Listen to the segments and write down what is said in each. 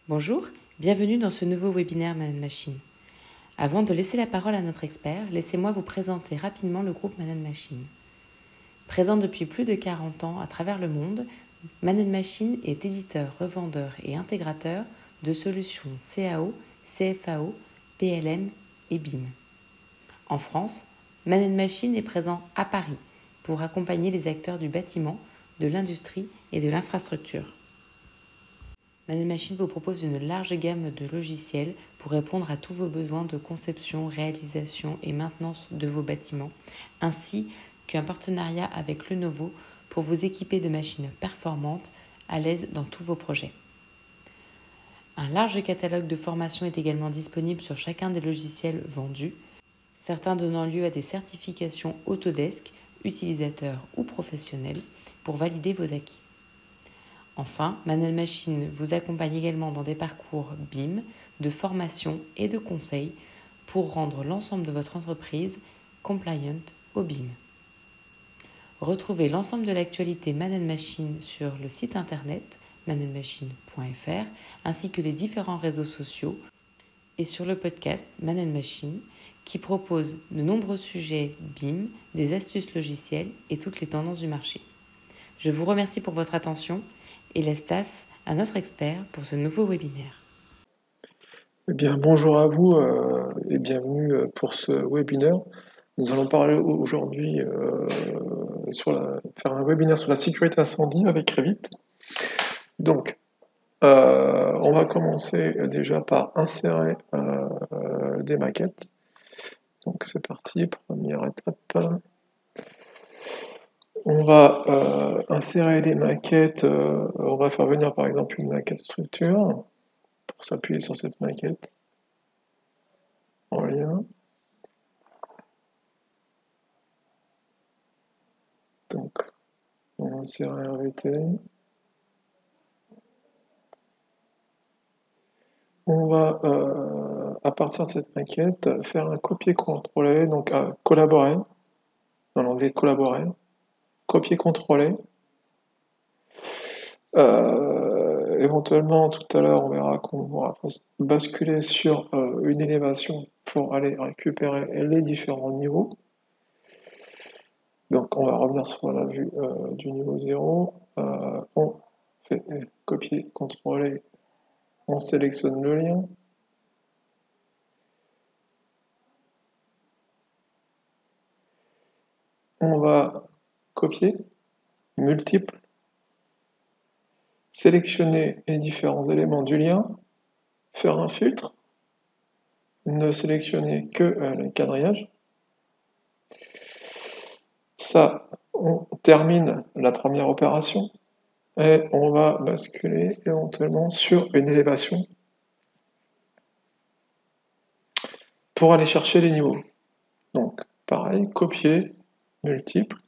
Bonjour, bienvenue dans ce nouveau webinaire Manon Machine. Avant de laisser la parole à notre expert, laissez-moi vous présenter rapidement le groupe Manon Machine. Présent depuis plus de 40 ans à travers le monde, Manon Machine est éditeur, revendeur et intégrateur de solutions CAO, CFAO, PLM et BIM. En France, Manon Machine est présent à Paris pour accompagner les acteurs du bâtiment, de l'industrie et de l'infrastructure. Manon Machine vous propose une large gamme de logiciels pour répondre à tous vos besoins de conception, réalisation et maintenance de vos bâtiments, ainsi qu'un partenariat avec Lenovo pour vous équiper de machines performantes à l'aise dans tous vos projets. Un large catalogue de formations est également disponible sur chacun des logiciels vendus, certains donnant lieu à des certifications Autodesk, utilisateurs ou professionnels, pour valider vos acquis. Enfin, Manon Machine vous accompagne également dans des parcours BIM, de formation et de conseil pour rendre l'ensemble de votre entreprise compliant au BIM. Retrouvez l'ensemble de l'actualité Manon Machine sur le site internet manonmachine.fr ainsi que les différents réseaux sociaux et sur le podcast Manon Machine qui propose de nombreux sujets BIM, des astuces logicielles et toutes les tendances du marché. Je vous remercie pour votre attention et laisse place à notre expert pour ce nouveau webinaire. Eh bien, bonjour à vous et bienvenue pour ce webinaire. Nous allons parler aujourd'hui, faire un webinaire sur la sécurité incendie avec Revit. Donc, on va commencer déjà par insérer des maquettes. Donc, c'est parti, première étape. On va insérer les maquettes, on va faire venir par exemple une maquette structure pour s'appuyer sur cette maquette en lien. Donc, on va insérer un VT. On va, à partir de cette maquette, faire un copier-coller, donc collaborer, dans l'onglet collaborer, copier-coller. Éventuellement, tout à l'heure, on verra qu'on va basculer sur une élévation pour aller récupérer les différents niveaux. Donc, on va revenir sur la vue du niveau 0. On fait copier-coller, on sélectionne le lien. On va copier, multiple, sélectionner les différents éléments du lien, faire un filtre, ne sélectionner que le quadrillage. Ça, on termine la première opération et on va basculer éventuellement sur une élévation pour aller chercher les niveaux. Donc, pareil, copier, multiple,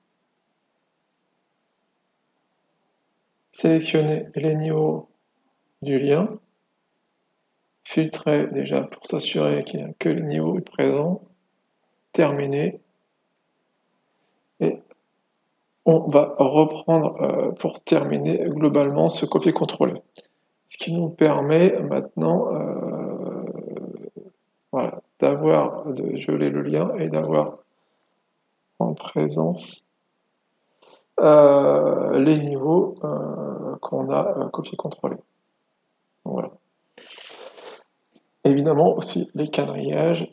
sélectionner les niveaux du lien, filtrer déjà pour s'assurer qu'il n'y a que le niveau présent, terminer, et on va reprendre pour terminer globalement ce copier-coller. Ce qui nous permet maintenant voilà, de geler le lien et d'avoir en présence les niveaux qu'on a copier-coller. Voilà. Évidemment aussi les quadrillages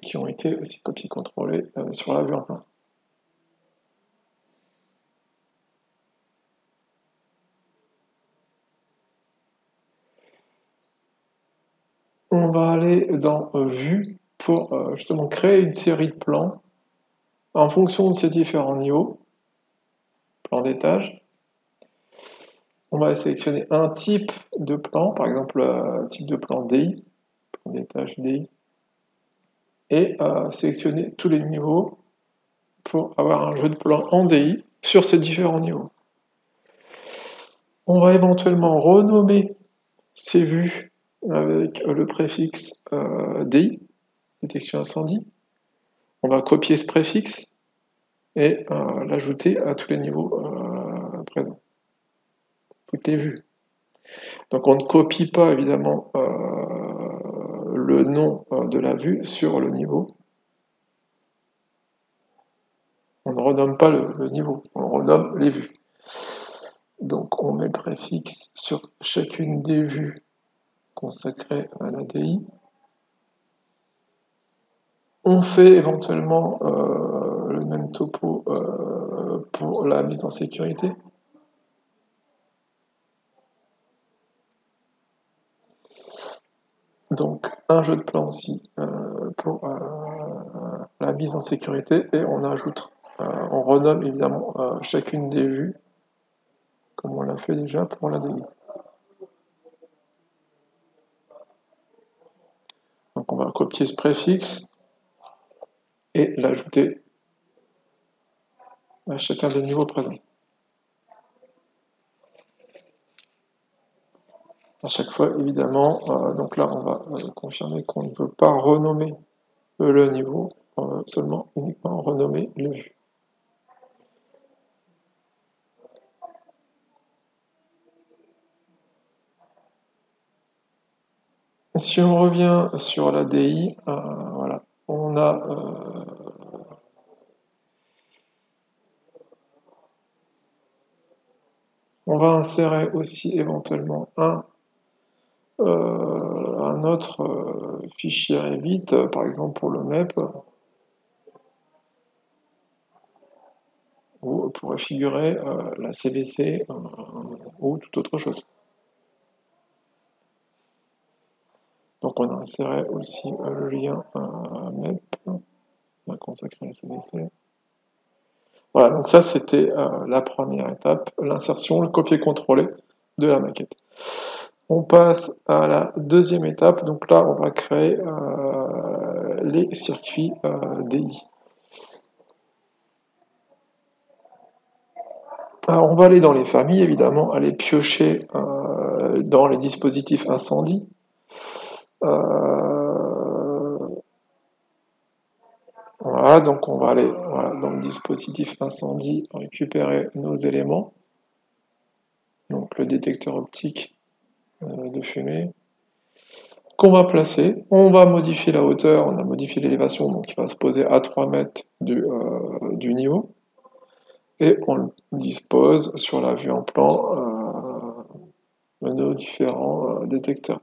qui ont été aussi copier-collés sur la vue en plein. On va aller dans Vue pour justement créer une série de plans en fonction de ces différents niveaux, plan d'étage. On va sélectionner un type de plan, par exemple type de plan DI, plan d'étage DI, et sélectionner tous les niveaux pour avoir un jeu de plans en DI sur ces différents niveaux. On va éventuellement renommer ces vues avec le préfixe DI, détection incendie. On va copier ce préfixe et l'ajouter à tous les niveaux présents, toutes les vues. Donc on ne copie pas évidemment le nom de la vue sur le niveau. On ne renomme pas le niveau, on renomme les vues. Donc on met le préfixe sur chacune des vues consacrées à l'ADI. On fait éventuellement le même topo pour la mise en sécurité. Donc un jeu de plan aussi pour la mise en sécurité et on ajoute, on renomme évidemment chacune des vues comme on l'a fait déjà pour l'ADI. Donc on va copier ce préfixe et l'ajouter à chacun des niveaux présents. À chaque fois, évidemment, donc là on va confirmer qu'on ne peut pas renommer le niveau, seulement uniquement renommer les vues. Si on revient sur l'ADI, voilà, on va insérer aussi éventuellement un autre fichier Revit, par exemple pour le MEP, où pourrait figurer la CVC ou toute autre chose. Donc on a inséré aussi le lien MEP, on va consacrer la CVC. Voilà, donc ça c'était la première étape, l'insertion, le copier-coller de la maquette. On passe à la deuxième étape, donc là on va créer les circuits DI. Alors on va aller dans les familles, évidemment, aller piocher dans les dispositifs incendie. Voilà, donc on va aller dans le dispositif incendie, récupérer nos éléments. Donc le détecteur optique de fumée qu'on va placer. On va modifier la hauteur, on a modifié l'élévation, donc il va se poser à 3 mètres du niveau. Et on le dispose sur la vue en plan de nos différents détecteurs.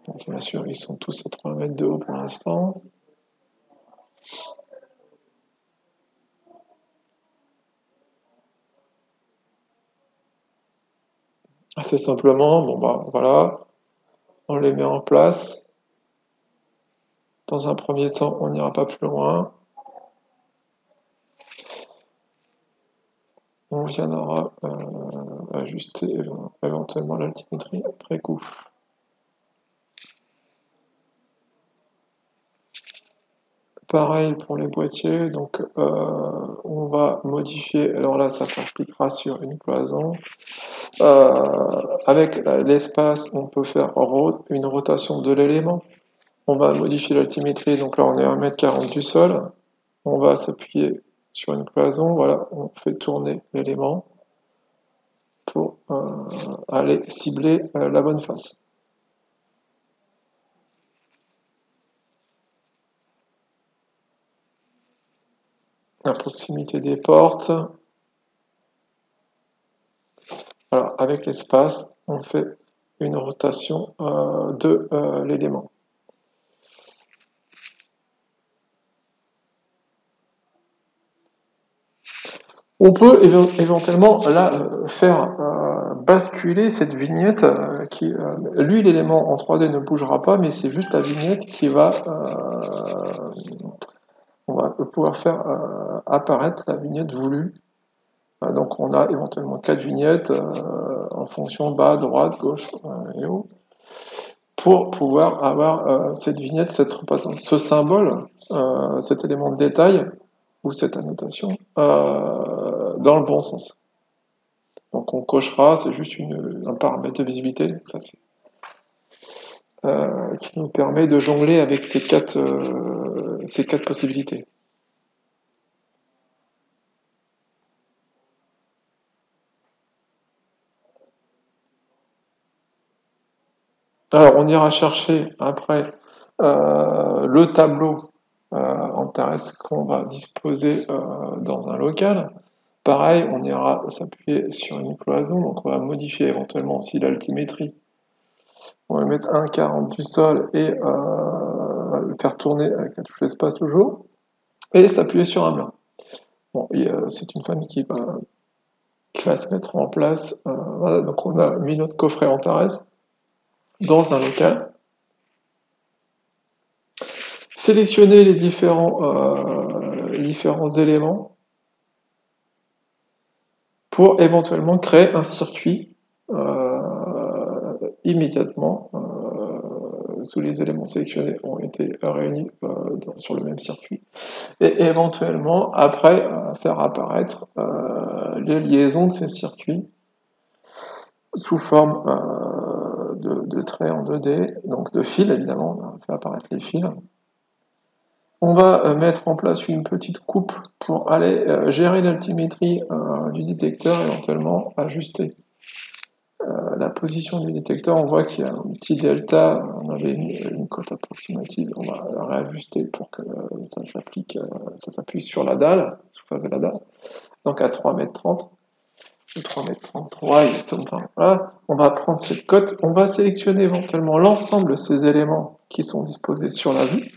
Donc bien sûr, ils sont tous à 3 mètres de haut pour l'instant. Assez simplement, bon bah voilà, on les met en place. Dans un premier temps, on n'ira pas plus loin. On viendra ajuster éventuellement l'altimétrie après coup. Pareil pour les boîtiers, donc on va modifier, alors là ça s'appliquera sur une cloison. Avec l'espace, on peut faire une rotation de l'élément. On va modifier l'altimétrie, donc là on est à 1,40 m du sol. On va s'appuyer sur une cloison, voilà, on fait tourner l'élément pour aller cibler la bonne face. À proximité des portes. Alors, avec l'espace, on fait une rotation de l'élément. On peut éventuellement là faire basculer cette vignette qui, lui, l'élément en 3D ne bougera pas, mais c'est juste la vignette qui va, on va pouvoir faire apparaître la vignette voulue. Donc on a éventuellement 4 vignettes en fonction bas, droite, gauche et haut, pour pouvoir avoir cette vignette, ce symbole, cet élément de détail ou cette annotation dans le bon sens. Donc on cochera, c'est juste un paramètre de visibilité, ça c'est qui nous permet de jongler avec ces quatre possibilités. Alors, on ira chercher après le tableau en terrestre qu'on va disposer dans un local. Pareil, on ira s'appuyer sur une cloison, donc on va modifier éventuellement aussi l'altimétrie. On va mettre 1,40 du sol et le faire tourner avec la touche espace toujours, et s'appuyer sur un mur. Bon, c'est une famille qui va se mettre en place. Voilà, donc on a mis notre coffret en terrestre dans un local. Sélectionner les différents éléments pour éventuellement créer un circuit immédiatement. Tous les éléments sélectionnés ont été réunis sur le même circuit. Et éventuellement, après, faire apparaître les liaisons de ces circuits sous forme de traits en 2D, donc de fils évidemment, on fait apparaître les fils. On va mettre en place une petite coupe pour aller gérer l'altimétrie du détecteur, éventuellement ajuster la position du détecteur. On voit qu'il y a un petit delta, on avait mis une cote approximative, on va la réajuster pour que ça s'appuie sur la dalle, sous face de la dalle, donc à 3,30 m, 3,33 m, enfin, voilà. On va prendre cette cote, on va sélectionner éventuellement l'ensemble de ces éléments qui sont disposés sur la vue,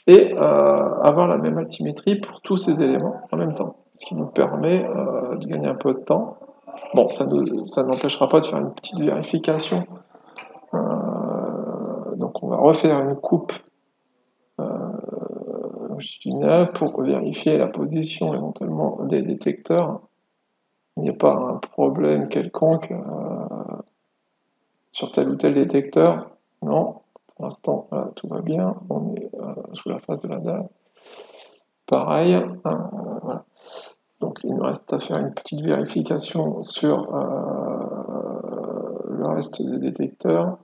et avoir la même altimétrie pour tous ces éléments en même temps, ce qui nous permet de gagner un peu de temps. Bon, ça n'empêchera pas de faire une petite vérification. Donc on va refaire une coupe longitudinale pour vérifier la position éventuellement des détecteurs. Il n'y a pas un problème quelconque sur tel ou tel détecteur. Non, pour l'instant, tout va bien. On est sous la face de la dalle. Pareil, voilà. Donc il nous reste à faire une petite vérification sur le reste des détecteurs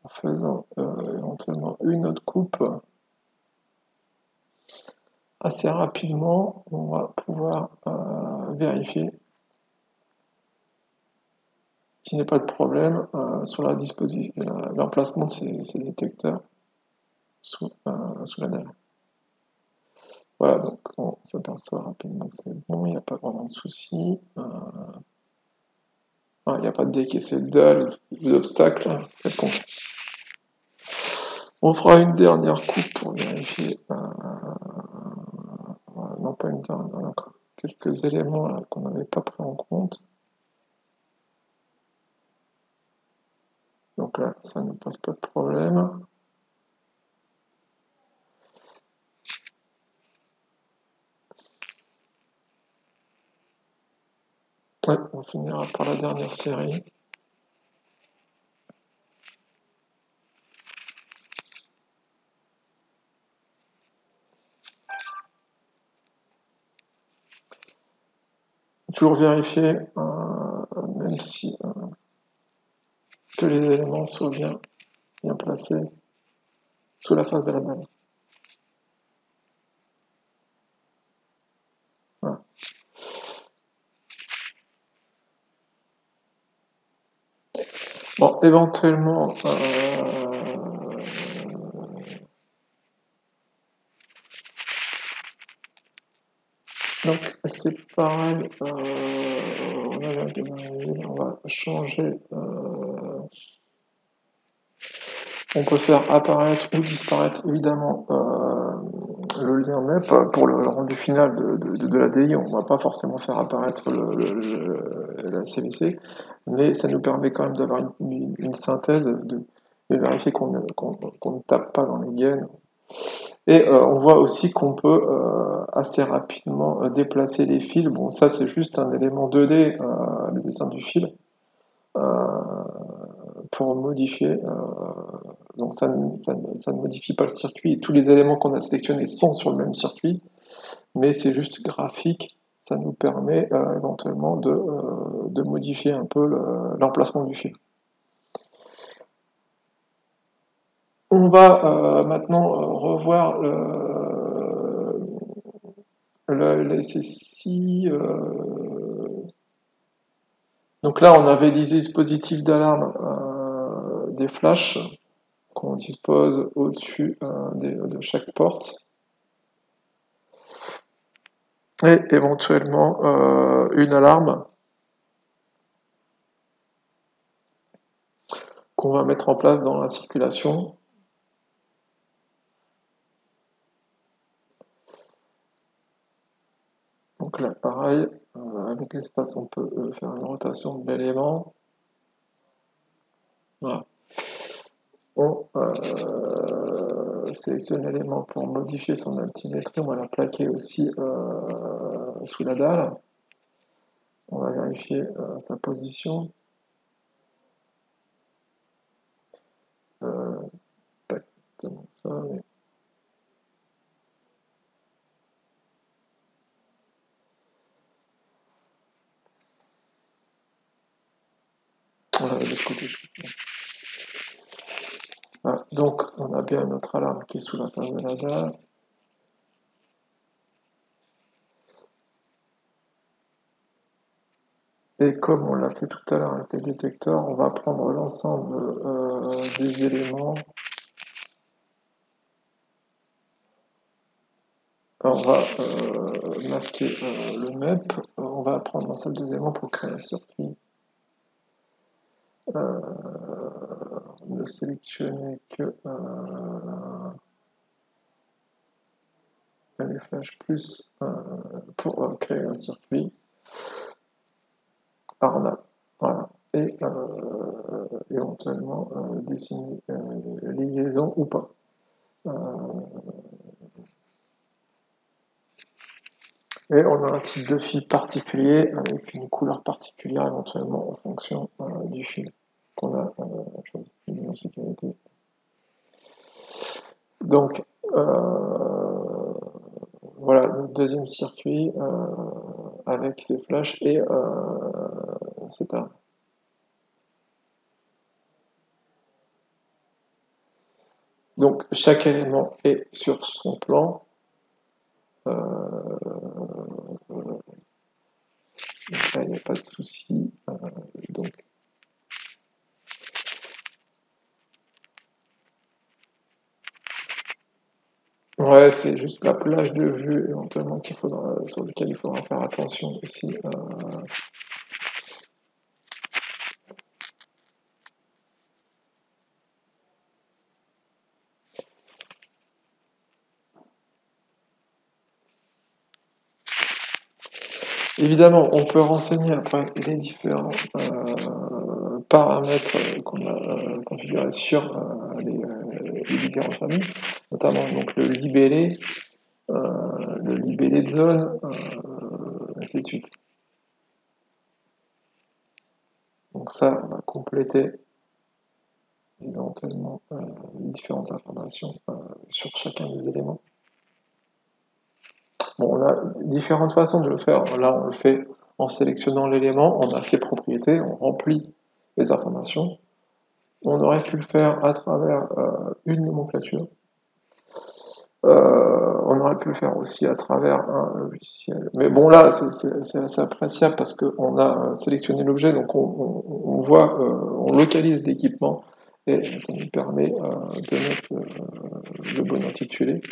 en faisant éventuellement une autre coupe. Assez rapidement, on va pouvoir vérifier s'il n'y a pas de problème sur l'emplacement de ces détecteurs sous la dalle. Voilà, donc on s'aperçoit rapidement que c'est bon, il n'y a pas vraiment de souci. Il n'y a pas de décaissé de dalle ou d'obstacle quelconque. On fera une dernière coupe pour vérifier. Non, pas une dernière, encore quelques éléments là, qu'on n'avait pas pris en compte. Donc là, ça ne pose pas de problème. Ouais, on finira par la dernière série. Toujours vérifier, même si que les éléments soient bien placés sous la face de la dalle. Voilà. Bon, éventuellement, donc c'est pareil, on va changer. On peut faire apparaître ou disparaître évidemment le lien MEP pour le rendu final de l'ADI. On ne va pas forcément faire apparaître la CVC, mais ça nous permet quand même d'avoir une synthèse, de vérifier qu'on ne tape pas dans les gaines. Et on voit aussi qu'on peut assez rapidement déplacer les fils. Bon, ça c'est juste un élément 2D, le dessin du fil, pour modifier. Donc ça ne modifie pas le circuit. Tous les éléments qu'on a sélectionnés sont sur le même circuit, mais c'est juste graphique. Ça nous permet éventuellement de modifier un peu l'emplacement du fil. On va maintenant revoir ces 6 Donc là, on avait des dispositifs d'alarme, des flashs qu'on dispose au-dessus de chaque porte. Et éventuellement une alarme qu'on va mettre en place dans la circulation. Donc là, pareil, avec l'espace, on peut faire une rotation de l'élément. Voilà. On sélectionne l'élément pour modifier son altimétrie. On va la plaquer aussi sous la dalle. On va vérifier sa position. Pas exactement ça, mais... On l'avait de l'autre côté. Voilà. Donc, on a bien notre alarme qui est sous la face de la dalle. Et comme on l'a fait tout à l'heure avec les détecteurs, on va prendre l'ensemble des éléments. On va masquer le MEP. On va prendre l'ensemble des éléments pour créer un circuit. Ne sélectionner que les flashs plus pour créer un circuit. Alors on a, voilà, et éventuellement dessiner les liaisons ou pas. Et on a un type de fil particulier avec une couleur particulière éventuellement en fonction du fil qu'on a choisi en sécurité. Donc voilà le deuxième circuit avec ses flashs et c'est un. Donc chaque élément est sur son plan. Donc là, il n'y a pas de souci. Donc ouais, c'est juste la plage de vue éventuellement sur lequel il faudra faire attention aussi. Évidemment, on peut renseigner après les différents paramètres qu'on a configurés sur les différentes familles, notamment donc le libellé de zone, ainsi de suite. Donc ça, on va compléter éventuellement les différentes informations sur chacun des éléments. Bon, on a différentes façons de le faire. Là, on le fait en sélectionnant l'élément, on a ses propriétés, on remplit les informations. On aurait pu le faire à travers une nomenclature. On aurait pu le faire aussi à travers un logiciel. Mais bon, là, c'est assez appréciable parce qu'on a sélectionné l'objet, donc on voit, on localise l'équipement et ça nous permet de mettre le bon intitulé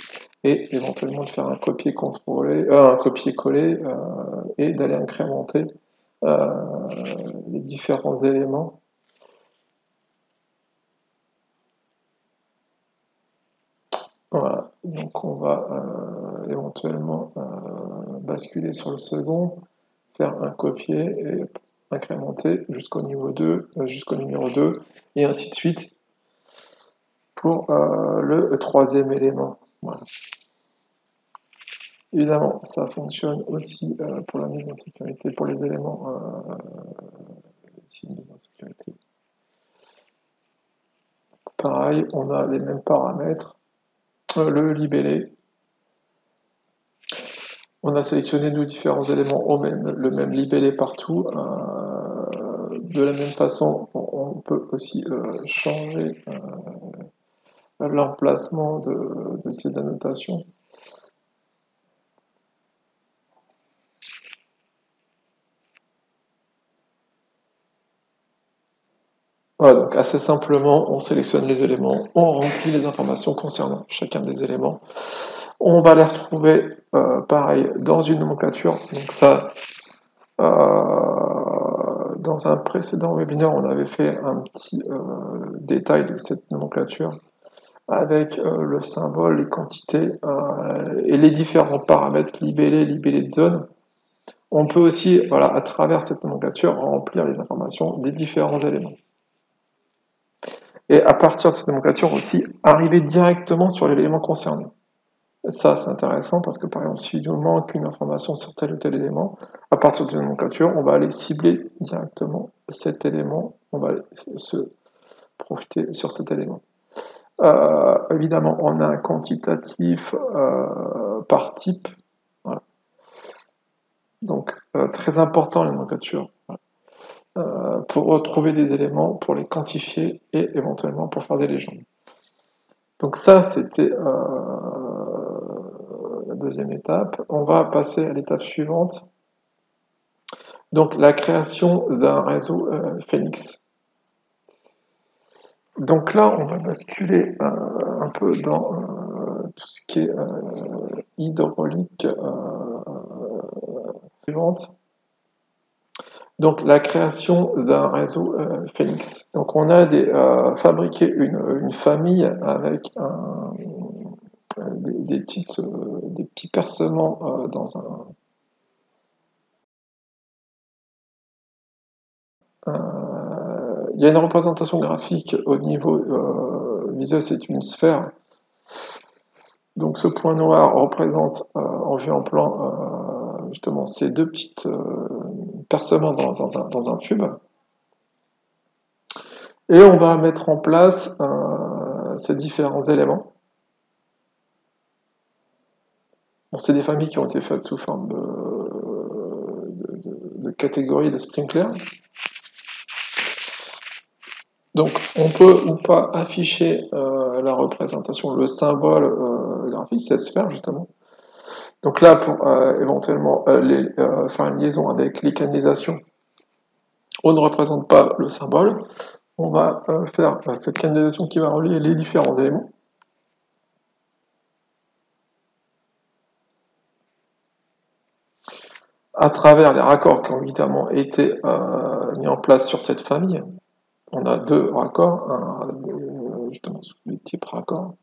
et éventuellement de faire un copier-coller et d'aller incrémenter les différents éléments. Voilà, donc on va éventuellement basculer sur le second, faire un copier et incrémenter jusqu'au niveau 2, jusqu'au numéro 2, et ainsi de suite pour le troisième élément. Voilà. Évidemment, ça fonctionne aussi pour la mise en sécurité, pour les éléments ici mise en sécurité. Pareil, on a les mêmes paramètres, le libellé. On a sélectionné nos différents éléments le même libellé partout. De la même façon, on peut aussi changer l'emplacement de ces annotations. Voilà, donc assez simplement, on sélectionne les éléments, on remplit les informations concernant chacun des éléments. On va les retrouver, pareil, dans une nomenclature. Donc ça, dans un précédent webinaire, on avait fait un petit détail de cette nomenclature avec le symbole, les quantités et les différents paramètres libellés de zone. On peut aussi, voilà, à travers cette nomenclature, remplir les informations des différents éléments. Et à partir de cette nomenclature aussi, arriver directement sur l'élément concerné. Ça, c'est intéressant parce que, par exemple, s'il nous manque une information sur tel ou tel élément, à partir de la nomenclature, on va aller cibler directement cet élément, on va se projeter sur cet élément. Évidemment, on a un quantitatif par type. Voilà. Donc, très important la nomenclature. Voilà. Pour retrouver des éléments, pour les quantifier et éventuellement pour faire des légendes. Donc ça, c'était la deuxième étape. On va passer à l'étape suivante. Donc la création d'un réseau Phoenix. Donc là, on va basculer un peu dans tout ce qui est hydraulique suivante. Donc la création d'un réseau Phoenix. Donc on a fabriqué une famille avec des petits percements dans il y a une représentation graphique au niveau visuel, c'est une sphère. Donc ce point noir représente en vue en plan justement ces deux petites percements dans un tube. Et on va mettre en place ces différents éléments. Bon, c'est des familles qui ont été faites sous forme de catégories de sprinklers. Donc on peut ou pas afficher la représentation, le symbole graphique, cette sphère justement. Donc là, pour éventuellement faire une liaison avec les canalisations, on ne représente pas le symbole. On va faire cette canalisation qui va relier les différents éléments. À travers les raccords qui ont évidemment été mis en place sur cette famille. On a deux raccords, justement sous les types raccords,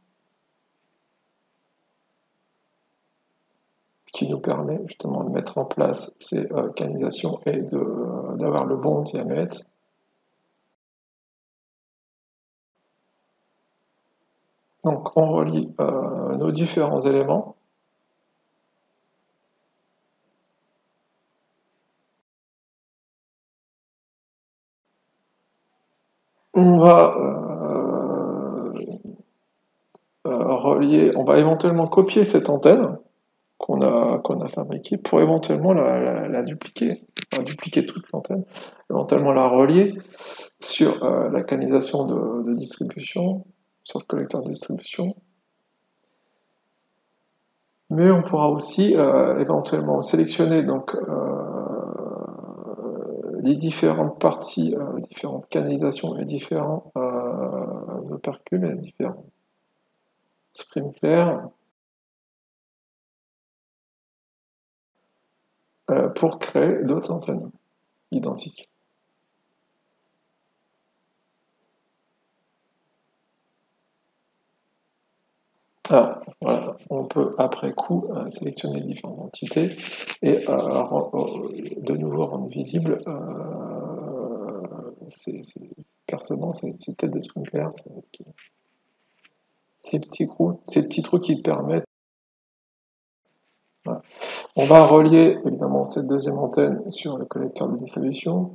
ce qui nous permet justement de mettre en place ces canalisations et d'avoir le bon diamètre. Donc on relie nos différents éléments. On va relier, on va éventuellement copier cette antenne qu'on a fabriquée pour éventuellement la dupliquer, enfin, dupliquer toute l'antenne, éventuellement la relier sur la canalisation de distribution, sur le collecteur de distribution. Mais on pourra aussi éventuellement sélectionner donc les différentes parties, différentes canalisations et différents opercules et différents sprinklers pour créer d'autres antennes identiques. Alors, voilà, on peut après coup sélectionner les différentes entités et de nouveau rendre visible ces percements, ces têtes de sprinklers, ces petits trous qui permettent. Voilà. On va relier évidemment cette deuxième antenne sur le collecteur de distribution.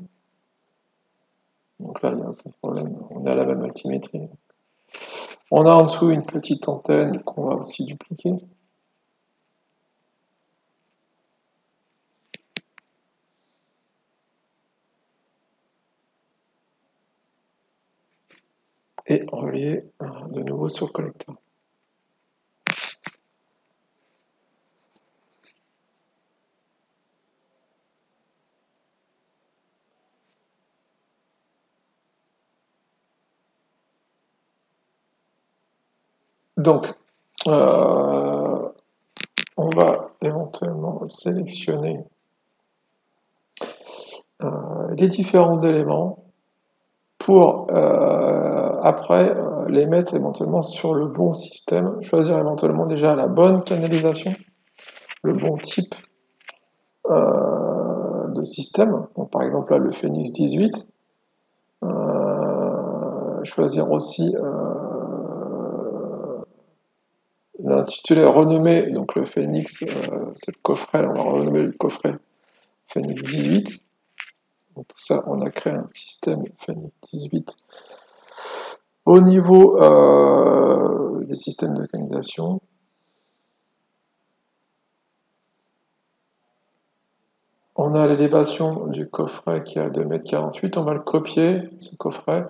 Donc là, il n'y a aucun problème, on est à la même altimétrie. On a en dessous une petite antenne qu'on va aussi dupliquer. Et relier de nouveau sur le collecteur. Donc, on va éventuellement sélectionner les différents éléments pour après les mettre éventuellement sur le bon système, choisir éventuellement déjà la bonne canalisation, le bon type de système. Donc, par exemple là le Phoenix 18, choisir aussi l'intitulé renommé, donc le Phoenix, c'est le coffret, on va renommer le coffret Phoenix 18. Donc tout ça, on a créé un système Phoenix 18 au niveau des systèmes de canalisation. On a l'élévation du coffret qui est à 2,48 m. On va le copier, ce coffret,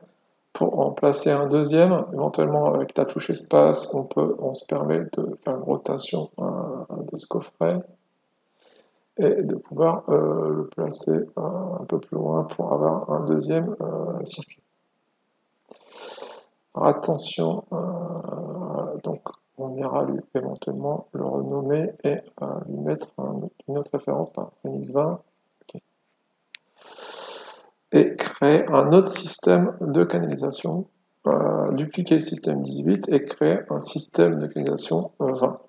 pour en placer un deuxième. Éventuellement, avec la touche espace, on se permet de faire une rotation de ce coffret et de pouvoir le placer un peu plus loin pour avoir un deuxième circuit. Alors, attention, donc on ira lui éventuellement le renommer et lui mettre une autre référence par Phoenix 20. Okay. Et créer un autre système de canalisation, dupliquer le système 18 et créer un système de canalisation 20.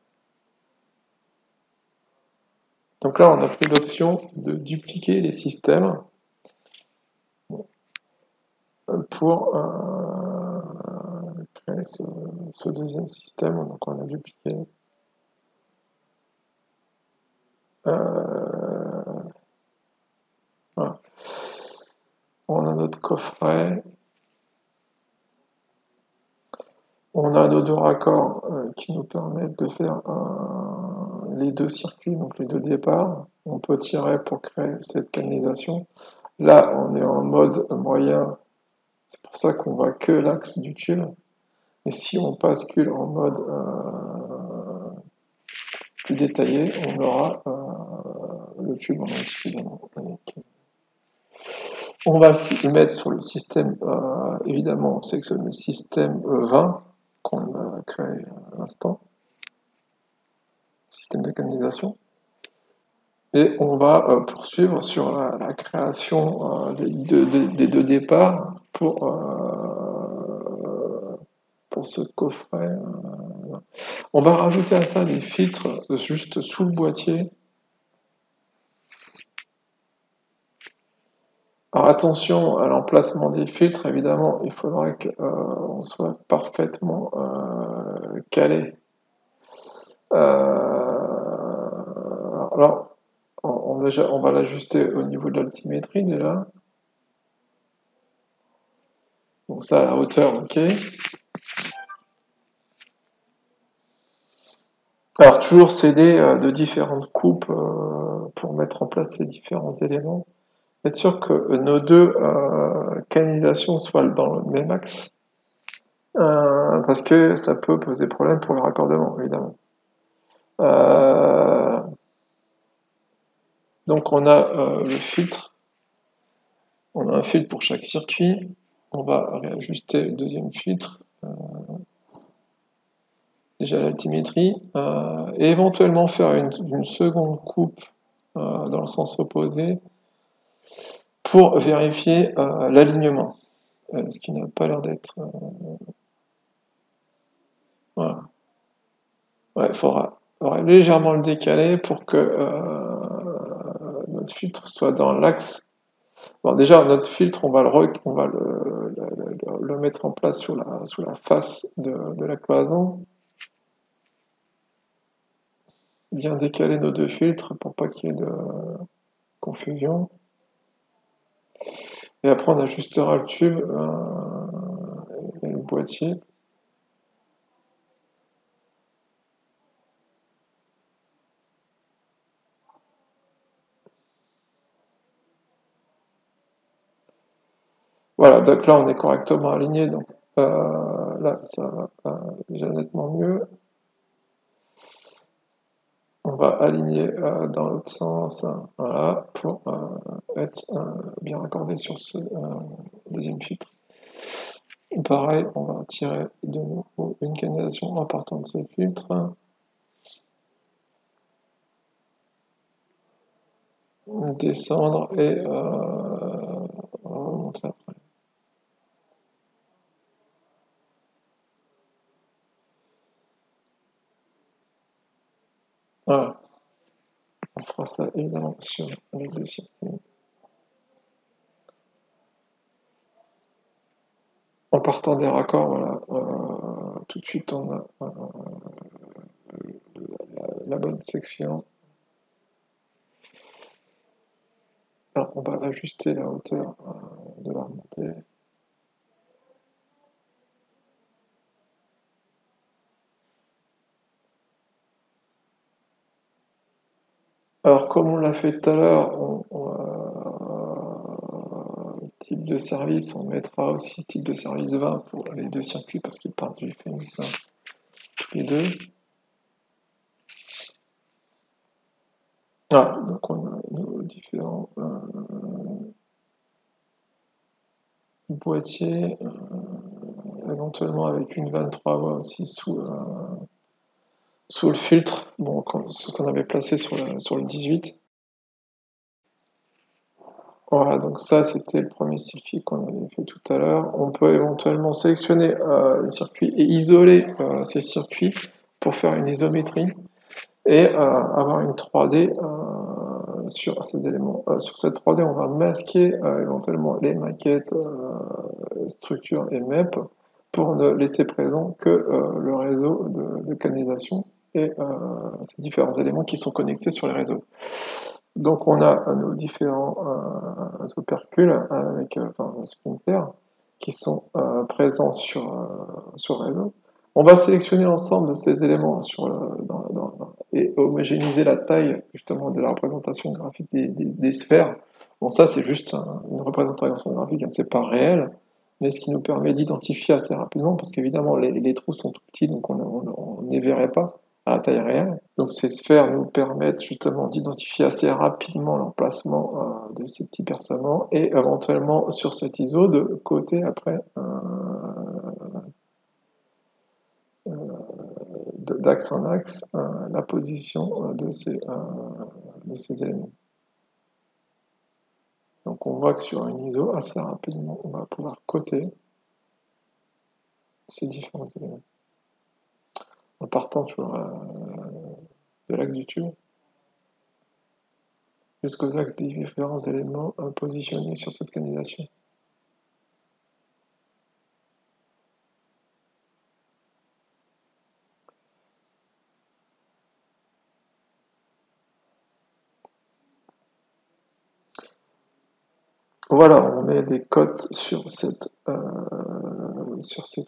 Donc là, on a pris l'option de dupliquer les systèmes pour créer ce deuxième système. Donc on a dupliqué. Voilà. On a notre coffret. On a nos deux raccords qui nous permettent de faire les deux circuits, donc les deux départs. On peut tirer pour créer cette canalisation. Là, on est en mode moyen. C'est pour ça qu'on voit que l'axe du tube. Et si on bascule en mode plus détaillé, on aura le tube en entier. On va le mettre sur le système, évidemment, on sélectionne le système 20 qu'on a créé à l'instant, système de canalisation. Et on va poursuivre sur la création des deux départs pour ce coffret. On va rajouter à ça des filtres juste sous le boîtier. Alors attention à l'emplacement des filtres, évidemment, il faudra qu'on soit parfaitement calé. Alors, on va l'ajuster au niveau de l'altimétrie déjà. Donc ça, à la hauteur, ok. Alors toujours s'aider de différentes coupes pour mettre en place les différents éléments. Être sûr que nos deux canalisations soient dans le même axe. Parce que ça peut poser problème pour le raccordement, évidemment. Donc on a le filtre. On a un filtre pour chaque circuit. On va réajuster le deuxième filtre. Déjà l'altimétrie. Et éventuellement faire une seconde coupe dans le sens opposé pour vérifier l'alignement. Ce qui n'a pas l'air d'être... voilà. Ouais, il faudra légèrement le décaler pour que notre filtre soit dans l'axe. Bon, déjà, notre filtre, on va le mettre en place sous la face de la cloison. Bien décaler nos deux filtres pour pas qu'il y ait de confusion. Et après, on ajustera le tube et le boîtier. Voilà, donc là, on est correctement aligné. Donc là, ça va déjà nettement mieux. On va aligner dans l'autre sens, voilà, pour être bien raccordé sur ce deuxième filtre. Pareil, on va tirer de nouveau une canalisation en partant de ce filtre. Descendre et remonter après. Voilà. On fera ça évidemment sur les deux circuits. En partant des raccords, voilà, tout de suite on a la bonne section. Alors, on va ajuster la hauteur de la remontée. Alors, comme on l'a fait tout à l'heure, type de service, on mettra aussi type de service 20 pour les deux circuits parce qu'ils partent du Phoenix 1 tous les deux. Ah, donc on a nos différents boîtiers, éventuellement avec une 23 voies aussi sous le filtre, bon, ce qu'on avait placé sur le 18. Voilà, donc ça c'était le premier circuit qu'on avait fait tout à l'heure. On peut éventuellement sélectionner les circuits et isoler ces circuits pour faire une isométrie et avoir une 3D sur ces éléments. Sur cette 3D, on va masquer éventuellement les maquettes, structures et MEP pour ne laisser présent que le réseau de canalisation et ces différents éléments qui sont connectés sur les réseaux. Donc on a nos différents opercules avec sprinters qui sont présents sur le réseau. On va sélectionner l'ensemble de ces éléments et homogénéiser la taille justement de la représentation graphique des sphères. Bon, ça c'est juste une représentation graphique, hein, c'est pas réel, mais ce qui nous permet d'identifier assez rapidement, parce qu'évidemment les trous sont tout petits, donc on ne les verrait pas à la taille réelle. Donc ces sphères nous permettent justement d'identifier assez rapidement l'emplacement de ces petits percements et éventuellement sur cet ISO de coter après d'axe en axe la position de ces éléments. Donc on voit que sur un ISO, assez rapidement, on va pouvoir coter ces différents éléments. En partant de l'axe du tube jusqu'aux axes des différents éléments positionnés sur cette canalisation. Voilà, on met des cotes sur cette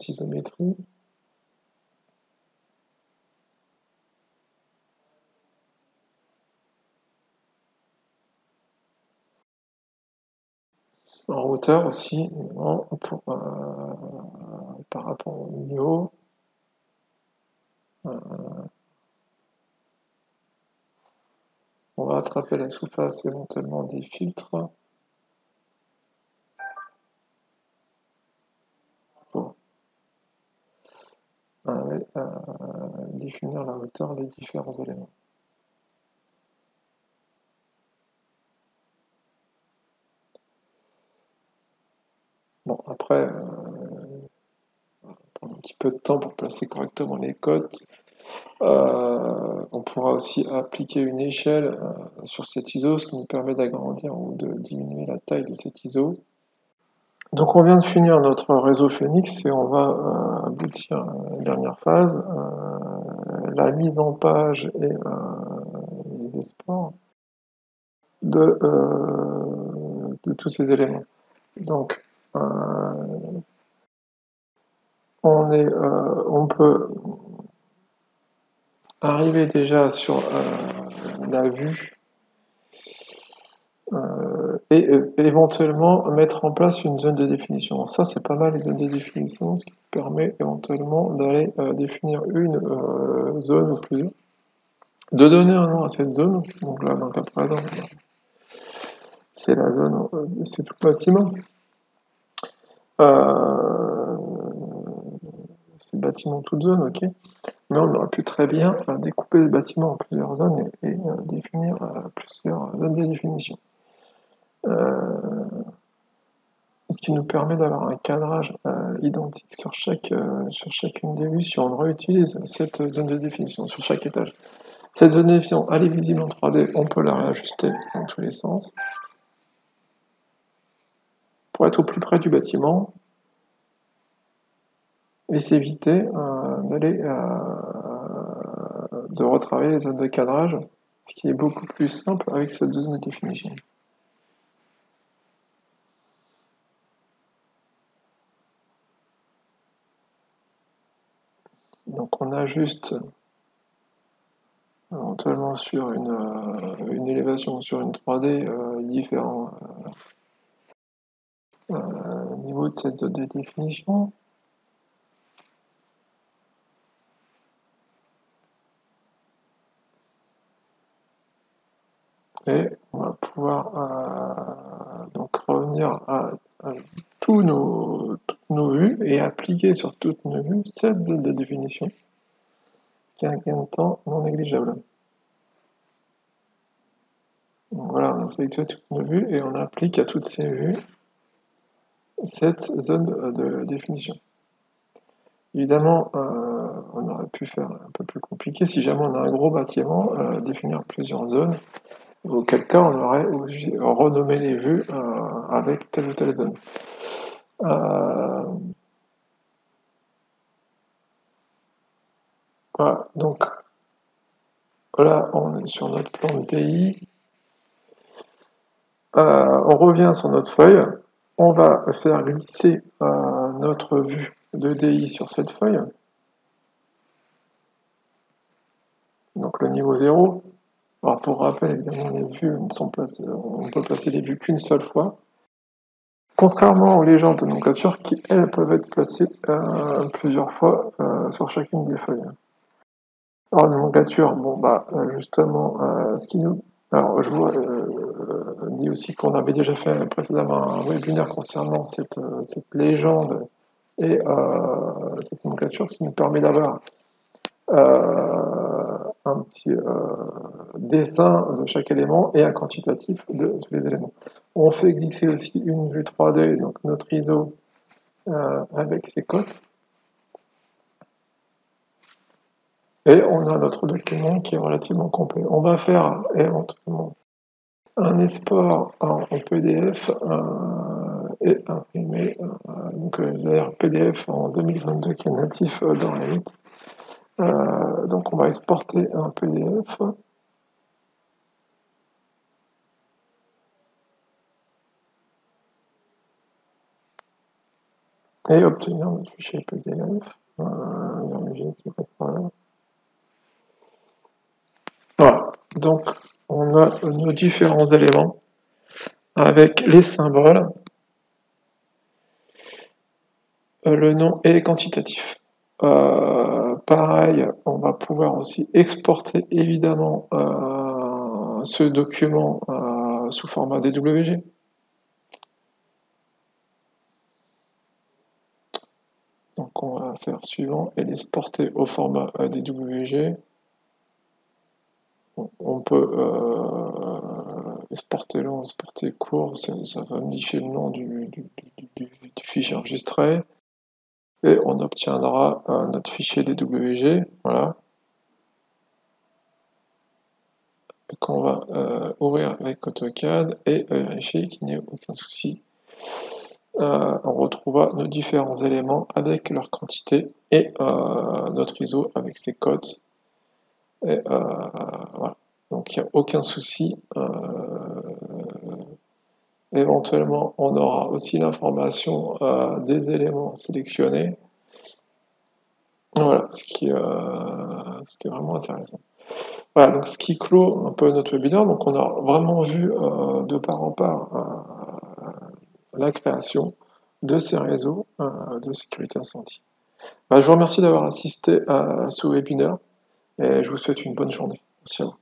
isométrie. En hauteur aussi, par rapport au niveau. On va attraper la sous-face éventuellement des filtres pour définir la hauteur des différents éléments. Bon, après, on prend un petit peu de temps pour placer correctement les cotes. On pourra aussi appliquer une échelle sur cet ISO, ce qui nous permet d'agrandir ou de diminuer la taille de cet ISO. Donc on vient de finir notre réseau Phoenix et on va aboutir à la dernière phase, la mise en page et les exports de tous ces éléments. Donc on peut arriver déjà sur la vue et éventuellement mettre en place une zone de définition. Alors ça c'est pas mal les zones de définition, ce qui permet éventuellement d'aller définir une zone ou plusieurs, de donner un nom à cette zone. Donc là dans le cas présent c'est la zone c'est tout le bâtiment. ces bâtiments toutes zones, ok. Mais on aurait pu très bien découper les bâtiments en plusieurs zones et définir plusieurs zones de définition. Ce qui nous permet d'avoir un cadrage identique sur chacune des vues si on réutilise cette zone de définition sur chaque étage. Cette zone de définition, elle est visible en 3D, on peut la réajuster dans tous les sens. Pour être au plus près du bâtiment et s'éviter de retravailler les zones de cadrage, ce qui est beaucoup plus simple avec cette zone de définition. Donc on ajuste éventuellement sur une élévation sur une 3D différents niveaux de cette zone de définition. Et on va pouvoir donc revenir à toutes nos vues et appliquer sur toutes nos vues cette zone de définition, qui est un gain de temps non négligeable. Donc voilà, on a sélectionné toutes nos vues et on applique à toutes ces vues cette zone de définition. Évidemment, on aurait pu faire un peu plus compliqué si jamais on a un gros bâtiment, définir plusieurs zones, auquel cas on aurait renommé les vues avec telle ou telle zone. Voilà, donc là on est sur notre plan de DI. On revient sur notre feuille, on va faire glisser notre vue de DI sur cette feuille. Donc le niveau 0. Alors pour rappel, évidemment, les vues ne sont placées, on ne peut placer les vues qu'une seule fois. Contrairement aux légendes de nomenclature qui, elles, peuvent être placées plusieurs fois sur chacune des feuilles. Alors, nomenclature, bon, justement, ce qui nous. Alors, je vous dis aussi qu'on avait déjà fait précédemment un webinaire concernant cette légende et cette nomenclature qui nous permet d'avoir un petit dessin de chaque élément et un quantitatif de tous les éléments. On fait glisser aussi une vue 3D, donc notre ISO avec ses cotes. Et on a notre document qui est relativement complet. On va faire éventuellement un export en PDF et imprimer donc l'air PDF en 2022 qui est natif dans Revit. Donc on va exporter un PDF. Et obtenir notre fichier PDF. Voilà, donc on a nos différents éléments avec les symboles, le nom et les quantitatifs. Pareil, on va pouvoir aussi exporter évidemment ce document sous format DWG. Donc on va faire suivant et l'exporter au format DWG. On peut exporter long, exporter court, ça va modifier le nom du fichier enregistré. Et on obtiendra notre fichier DWG, voilà, qu'on va ouvrir avec AutoCAD et vérifier qu'il n'y ait aucun souci. On retrouvera nos différents éléments avec leur quantité et notre ISO avec ses codes. Et voilà. Donc il n'y a aucun souci. Éventuellement, on aura aussi l'information des éléments sélectionnés. Voilà, ce qui est vraiment intéressant. Voilà, donc ce qui clôt un peu notre webinaire. Donc on a vraiment vu de part en part la création de ces réseaux de sécurité incendie. Je vous remercie d'avoir assisté à ce webinaire et je vous souhaite une bonne journée. Merci à vous.